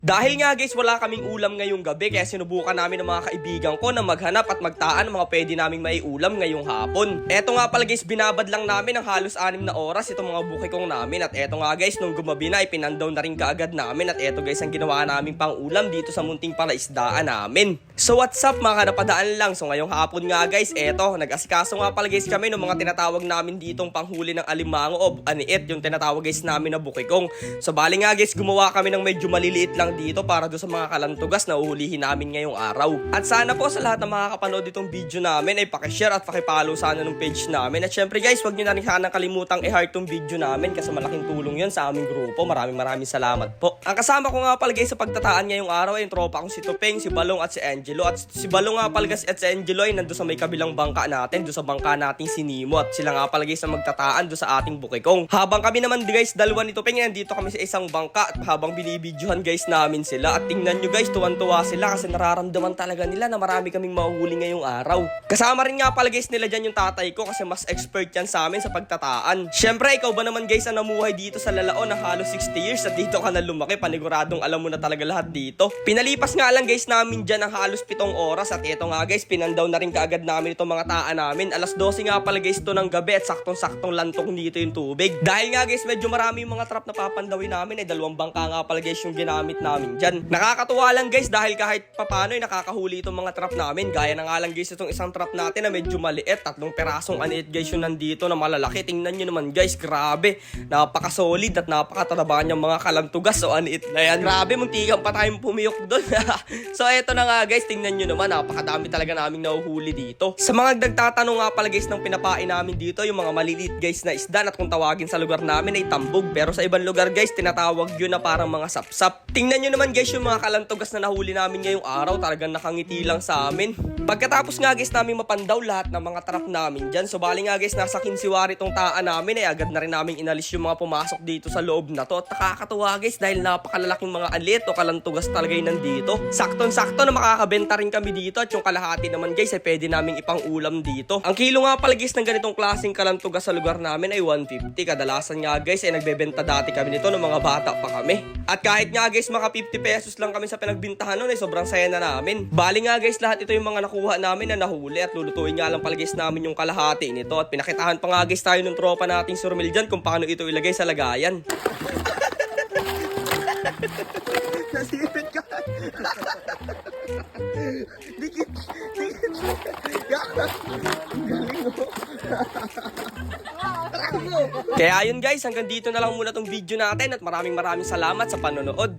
Dahil nga guys, wala kaming ulam ngayong gabi kaya sinubukan namin ng mga kaibigan ko na maghanap at magtaan ng mga pwede naming maiulam ngayong hapon. Eto nga pala guys, binabad lang namin ng halos 6 na oras itong mga bukikong namin. At eto nga guys, nung gumabi na, ipinandaw na rin kaagad namin. At eto guys, ang ginawa naming pang ulam dito sa munting palaisdaan namin. So what's up mga kanapadaan lang. So ngayong hapon nga guys, eto, nag-asikaso nga pala guys kami ng mga tinatawag namin ditong panghuli ng alimango o aniit, yung tinatawag guys namin na bukikong. So bali nga guys, gumawa kami ng medyo maliliit lang dito para do sa mga kalantugas na uhulihin namin ngayong araw. At sana po sa lahat ng makakapanood itong video namin ay pakishare at pakipollow sana ng page namin. At syempre guys, wag nyo na rin sana kalimutang i-heart tong video namin kasi malaking tulong yun sa aming grupo. Maraming salamat po. Ang kasama ko nga pala guys sa pagtataan ngayong araw ay yung tropa kong si Tupeng, si Balong at si Angelo. At si Balong nga pala guys at si Angelo ay nando sa may kabilang bangka natin, do sa bangka nating si Nemo. At sila nga pala guys na magtataan do sa ating bukikong. Habang kami naman guys, dalawa ni Tupeng, nandito kami sa isang bangka at habang binibidyohan guys namin sila. At tingnan nyo guys, tuwan-tuwa sila kasi nararamdaman talaga nila na marami kaming mahuhuli ngayong araw. Kasama rin nga pala guys nila dyan yung tatay ko kasi mas expert yan sa amin sa pagtataan. Syempre, ikaw ba naman guys na namuhay dito sa Lalaon na halos 60 years at dito ka na lumaki, paniguradong alam mo na talaga lahat dito. Pinalipas nga lang guys namin dyan ng halos 7 oras at ito nga guys, pinandaw na rin kaagad namin itong mga taan namin. Alas 12 nga pala guys ito ng gabi at saktong-saktong lantong dito yung tubig. Dahil nga guys, medyo marami yung mga trap na papandawin namin, 2 bangka nga pala guys yung ginamit namin dyan. Nakakatuwa lang guys dahil kahit papano ay nakakahuli itong mga trap namin. Gaya na nga lang guys itong isang trap natin na medyo maliit, 3 perasong aniit guys yung nandito na malalaki. Tingnan nyo naman guys, grabe, napaka-solid at napakatataba niyang mga kalantugas o aniit na yan. Grabe, muntikan pa tayong pumiyok doon. So eto na nga guys, tingnan nyo naman, napakadami talaga naming nahuhuli dito. Sa mga nagtatanong nga pala guys ng pinapain namin dito, yung mga maliliit guys na isda at kung tawagin sa lugar namin ay tambog, pero sa ibang lugar guys tinatawag yun na parang mga sapsap. Tingnan nyo naman guys yung mga kalantugas na nahuli namin ngayong araw, talagang nakangiti lang sa amin. Pagkatapos nga guys namin mapandaw lahat ng mga trap namin dyan, so bali nga guys nasa 15 wari tong taan namin ay agad na rin namin inalis yung mga pumasok dito sa loob na to. At nakakatuwa guys dahil napakalalaking mga alit o kalantugas talaga yung nandito. Saktong-sakto na makakabenta rin kami dito at yung kalahati naman guys ay pwede naming ipang ulam dito. Ang kilo nga pala guys ng ganitong klaseng kalantugas sa lugar namin ay 150. Kadalasan nga guys ay nagbebenta dati kami nito ng mga bata pa kami. At kahit nga guys maka 50 pesos lang kami sa pinagbintahan nun ay sobrang saya na namin. Bali nga guys lahat ito yung mga nakuha namin na nahuli at lulutuin nga lang pala guys namin yung kalahati nito. At pinakitahan pa nga guys tayo ng tropa nating Surmil dyan kung paano ito ilagay sa lagayan. Nasipit ka. Dikit. Kaya ayun guys, hanggang dito na lang muna tong video natin at maraming salamat sa panonood.